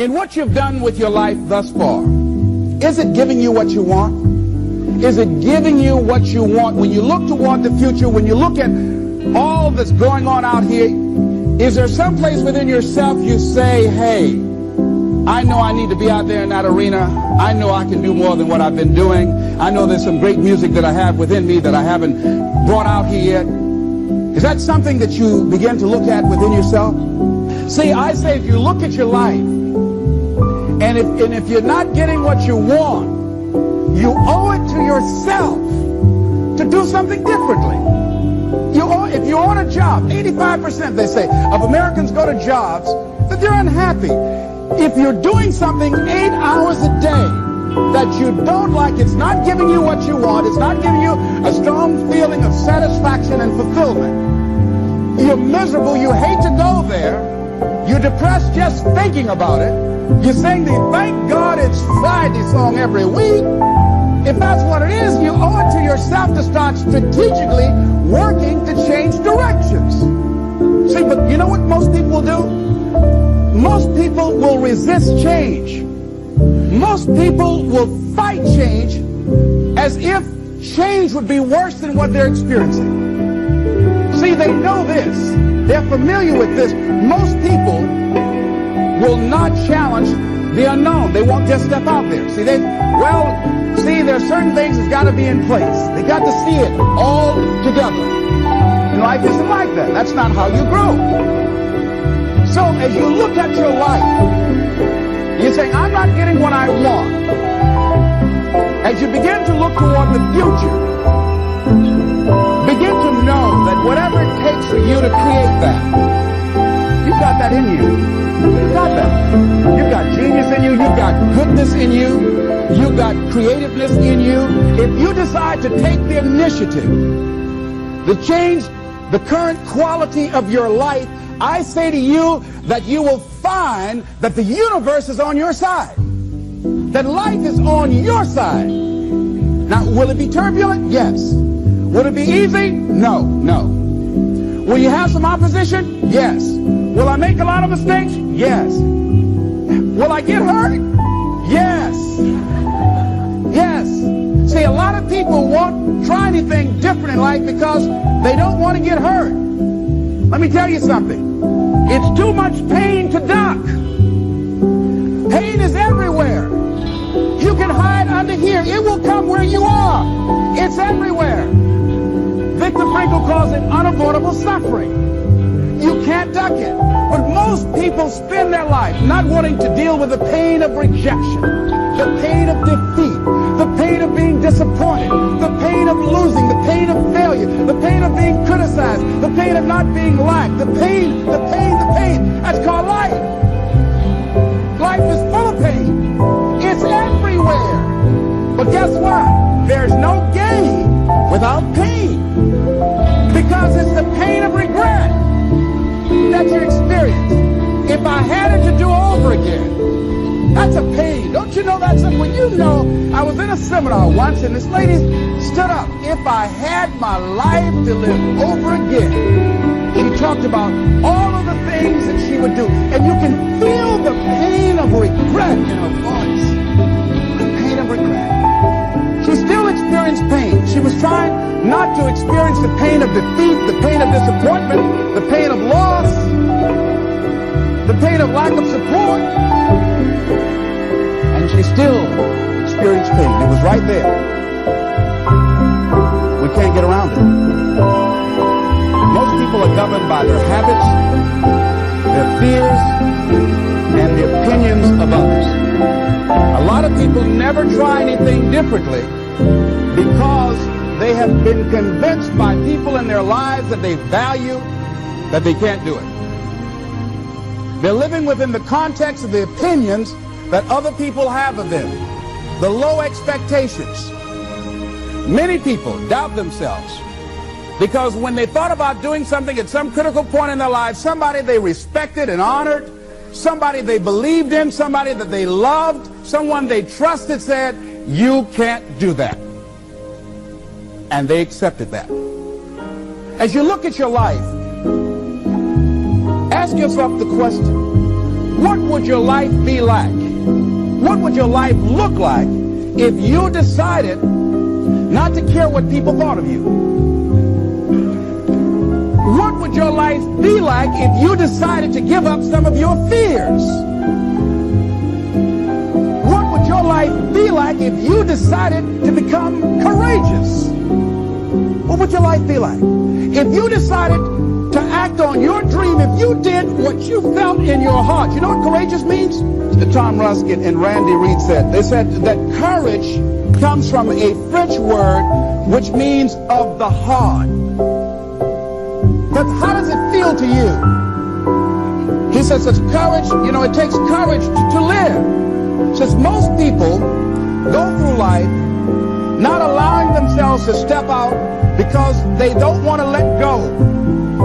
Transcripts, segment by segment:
In what you've done with your life thus far, is it giving you what you want? Is it giving you what you want? When you look toward the future, when you look at all that's going on out here, is there some place within yourself you say, hey, I know I need to be out there in that arena. I know I can do more than what I've been doing. I know there's some great music that I have within me that I haven't brought out here yet. Is that something that you begin to look at within yourself? See, I say if you look at your life, and if you're not getting what you want, you owe it to yourself to do something differently. If you own a job, 85%, they say, of Americans go to jobs that they're unhappy. If you're doing something 8 hours a day that you don't like, it's not giving you what you want, it's not giving you a strong feeling of satisfaction and fulfillment. You're miserable, you hate to go there, you're depressed just thinking about it. You sing the "Thank God It's Friday" song every week. If that's what it is, you owe it to yourself to start strategically working to change directions. See, but you know what most people will do? Most people will resist change. Most people will fight change as if change would be worse than what they're experiencing. See, they know this. They're familiar with this. Most people will not challenge the unknown. They won't just step out there. See, there are certain things that's got to be in place. They got to see it all together. And life isn't like that. That's not how you grow. So as you look at your life, you're saying, I'm not getting what I want. As you begin to look toward the future, begin to know that whatever it takes for you to create that, you've got that in you. You've got that. You've got genius in you. You've got goodness in you. You've got creativeness in you. If you decide to take the initiative to change the current quality of your life, I say to you that you will find that the universe is on your side. That life is on your side. Now, will it be turbulent? Yes. Will it be easy? No, no. Will you have some opposition? Yes. Will I make a lot of mistakes? Yes. Will I get hurt? Yes. Yes. See, a lot of people won't try anything different in life because they don't want to get hurt. Let me tell you something. It's too much pain to duck. Pain is everywhere. You can hide under here. It will come where you are. It's everywhere. Victor Frankl calls it unavoidable suffering. You can't duck it. But most people spend their life not wanting to deal with the pain of rejection, the pain of defeat, the pain of being disappointed, the pain of losing, the pain of failure, the pain of being criticized, the pain of not being liked, the pain. That's called life. Life is full of pain. It's everywhere. But guess what? There's no gain without pain. Because it's the pain of regret that you experience. If I had it to do over again, that's a pain. Don't you know that's a, when you know, I was in a seminar once and this lady stood up. If I had my life to live over again, she talked about all of the things that she would do. And you can feel the pain of regret in her voice. The pain of regret. She still experienced pain. She was trying not to experience the pain of defeat, the pain of disappointment, the pain of loss, the pain of lack of support. And she still experienced pain. It was right there. We can't get around it. Most people are governed by their habits, their fears, and the opinions of others. A lot of people never try anything differently because they have been convinced by people in their lives that they value that they can't do it. They're living within the context of the opinions that other people have of them, the low expectations. Many people doubt themselves because when they thought about doing something at some critical point in their lives, somebody they respected and honored, somebody they believed in, somebody that they loved, someone they trusted said, you can't do that. And they accepted that. As you look at your life, ask yourself the question, What would your life be like? What would your life look like if you decided not to care what people thought of you? What would your life be like if you decided to give up some of your fears? What would your life be like if you decided to become courageous? What would your life be like? If you decided to act on your dream, if you did what you felt in your heart. You know what courageous means? Tom Ruskin and Randy Reed said. They said that courage comes from a French word which means of the heart. But how does it feel to you? He says it's courage, you know, it takes courage to live. Says most people go through life not allowing themselves to step out because they don't want to let go.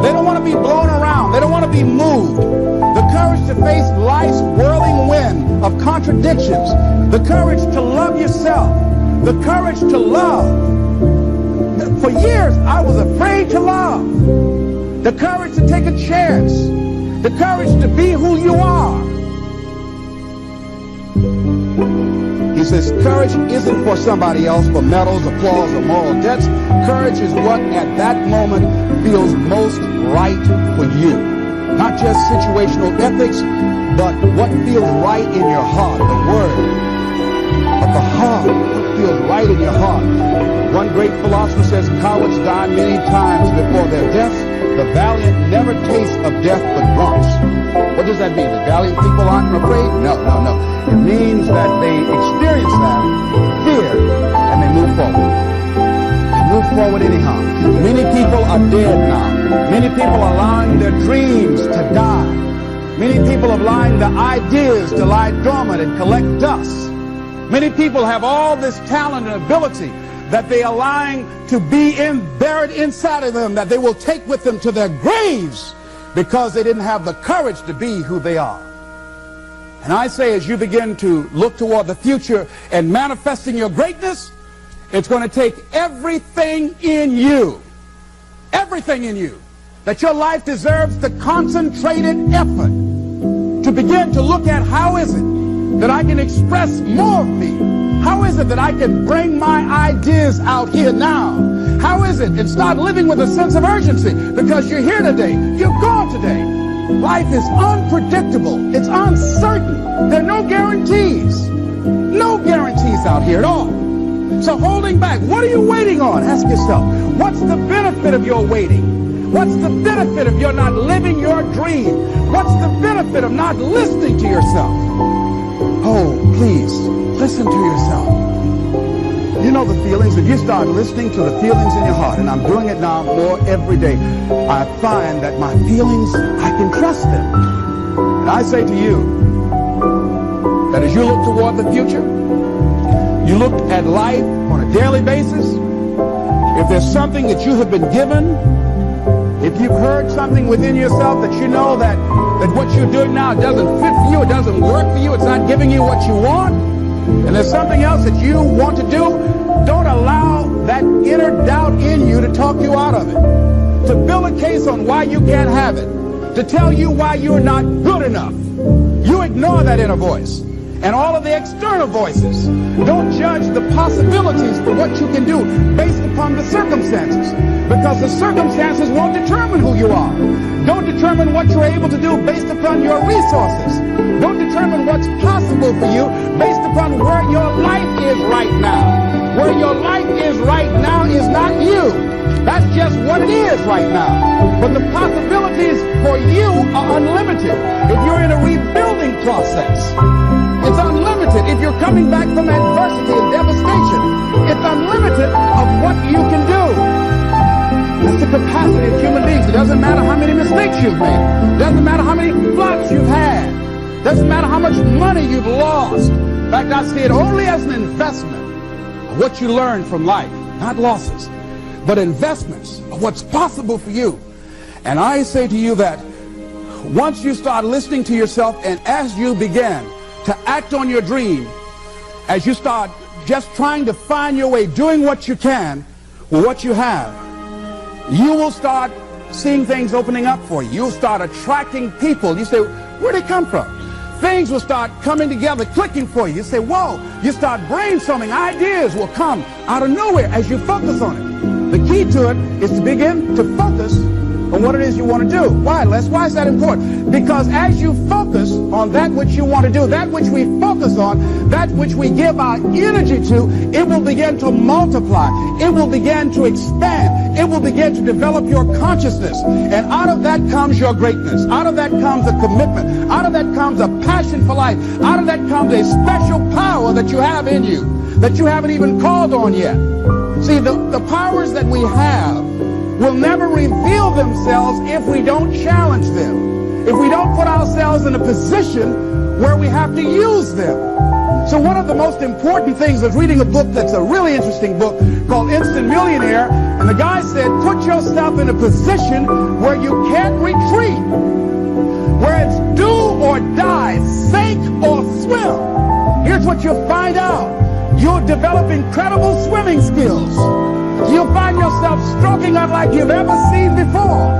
They don't want to be blown around. They don't want to be moved. The courage to face life's whirling wind of contradictions. The courage to love yourself. The courage to love. For years, I was afraid to love. The courage to take a chance. The courage to be who you are. He says courage isn't for somebody else, for medals, applause, or moral debts. Courage is what at that moment feels most right for you. Not just situational ethics, but what feels right in your heart, the word of the heart, what feels right in your heart. One great philosopher says cowards die many times before their death. The valiant never taste of death but once. What does that mean? The valiant people aren't afraid? No. It means that they experience that fear and they move forward. They move forward anyhow. Many people are dead now. Many people are allowing their dreams to die. Many people are allowing their ideas to lie dormant and collect dust. Many people have all this talent and ability that they are allowing to be buried inside of them, that they will take with them to their graves because they didn't have the courage to be who they are. And I say, as you begin to look toward the future and manifesting your greatness, it's going to take everything in you, that your life deserves the concentrated effort to begin to look at how is it that I can express more of me. How is it that I can bring my ideas out here now? How is it? And start living with a sense of urgency, because you're here today, you're gone today. Life is unpredictable. It's uncertain. There are no guarantees. No guarantees out here at all. So holding back, what are you waiting on? Ask yourself, what's the benefit of your waiting? What's the benefit of your not living your dream? What's the benefit of not listening to yourself? Oh, please, listen to yourself. You know the feelings. If you start listening to the feelings in your heart, and I'm doing it now more every day, I find that my feelings, I can trust them. And I say to you that as you look toward the future, you look at life on a daily basis, if there's something that you have been given, if you've heard something within yourself that you know that what you're doing now doesn't fit for you, it doesn't work for you, it's not giving you what you want, and there's something else that you want to do, don't allow that inner doubt in you to talk you out of it, to build a case on why you can't have it, to tell you why you're not good enough. You ignore that inner voice and all of the external voices. Don't judge the possibilities for what you can do based upon the circumstances, because the circumstances won't determine who you are. Don't determine what you're able to do based upon your resources. Don't determine what's possible for you based upon where your life is right now. Where your life is right now is not you. That's just what it is right now. But the possibilities for you are unlimited. If you're in a rebuilding process, it's unlimited. If you're coming back from adversity and devastation, it's unlimited of what you can do. That's the capacity of human beings. It doesn't matter how many mistakes you've made. It doesn't matter how many flops you've had. It doesn't matter how much money you've lost. In fact, I see it only as an investment of what you learn from life. Not losses, but investments of what's possible for you. And I say to you that once you start listening to yourself, and as you begin to act on your dream, as you start just trying to find your way, doing what you can with what you have, you will start seeing things opening up for you. You'll start attracting people. You say, where'd they come from? things will start coming together, clicking for you. You say, whoa, you start brainstorming. Ideas will come out of nowhere as you focus on it. The key to it is to begin to focus on what it is you want to do. Why, Les? Why is that important? Because as you focus on that which you want to do, that which we focus on, that which we give our energy to, it will begin to multiply. It will begin to expand. It will begin to develop your consciousness. And out of that comes your greatness. Out of that comes a commitment. Out of that comes a passion for life. Out of that comes a special power that you have in you that you haven't even called on yet. See, the powers that we have will never reveal themselves if we don't challenge them, if we don't put ourselves in a position where we have to use them. So one of the most important things is reading a book that's a really interesting book called Instant Millionaire, and the guy said, put yourself in a position where you can't retreat, where it's do or die, sink or swim. Here's what you'll find out. You'll develop incredible swimming skills. You'll find yourself stroking out like you've ever seen before.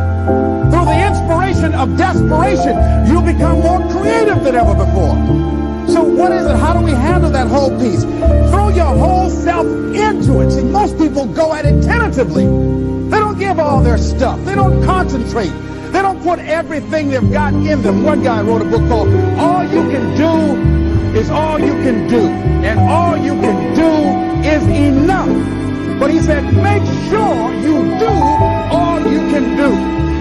Through the inspiration of desperation, you'll become more creative than ever before. So what is it? How do we handle that whole piece? Throw your whole self into it. See, most people go at it tentatively. They don't give all their stuff. They don't concentrate. They don't put everything they've got in them. One guy wrote a book called All You Can Do Is All You Can Do. And all you can do is enough. But he said, make sure you do all you can do.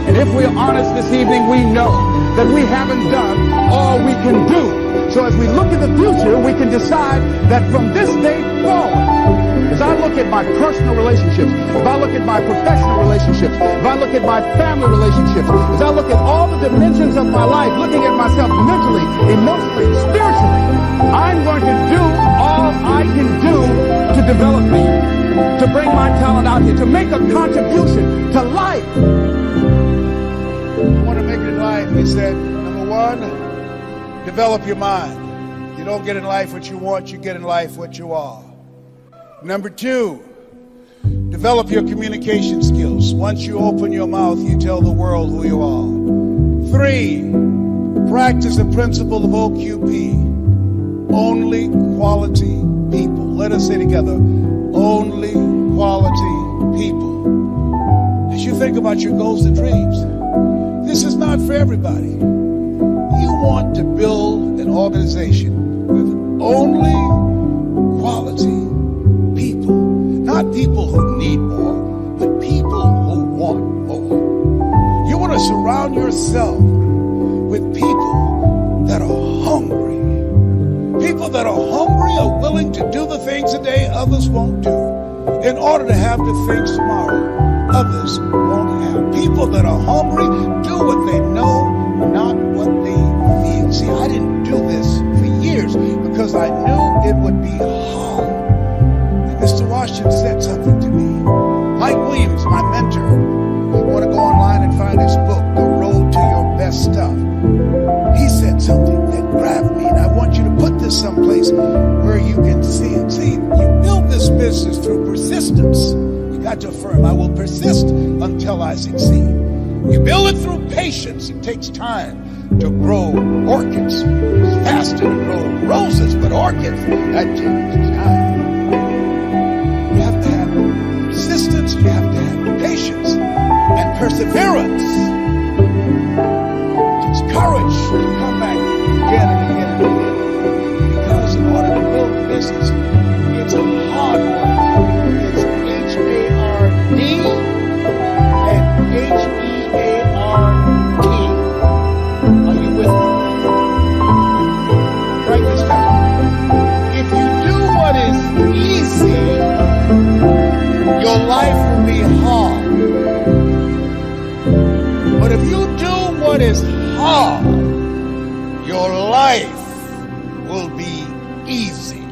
And if we're honest this evening, we know that we haven't done all we can do. So as we look at the future, we can decide that from this day forward, as I look at my personal relationships, if I look at my professional relationships, if I look at my family relationships, as I look at all the dimensions of my life, looking at myself mentally, emotionally, spiritually, I'm going to do all I can do to develop me, to bring my talent out here, to make a contribution to life. I want to make it in life, he said, number one, develop your mind. You don't get in life what you want, you get in life what you are. Number two, develop your communication skills. Once you open your mouth, you tell the world who you are. Three, practice the principle of OQP. Only quality people. Let us say together, only quality people. As you think about your goals and dreams, this is not for everybody. You want to build an organization with only quality people. Not people who need more, but people who want more. You want to surround yourself with people that are hungry. People that are hungry are willing to do the things today others won't do in order to have the things tomorrow others won't have. People that are hungry do what they know, not what they feel. See, I didn't do this for years because I knew it would be hard. And Mr. Washington said something to me. Mike Williams, my mentor, you want to go online and find his book, The Road to Your Best Stuff. He said something that grabbed me, and I want you to put this someplace where you can see it. See, you build this business through persistence. You got to affirm, I will persist until I succeed. You build it through patience. It takes time to grow orchids. It's faster to grow roses, but orchids, that takes time. You have to have persistence, you have to have patience and perseverance. It's courage to come back again and again and again. Because in order to build a business, it's a hard work. It's H-A-R-D and H-E-A-R-T. Are you with me? Write this down. If you do what is easy, your life will be hard. But if you do what is hard, your life will be easy.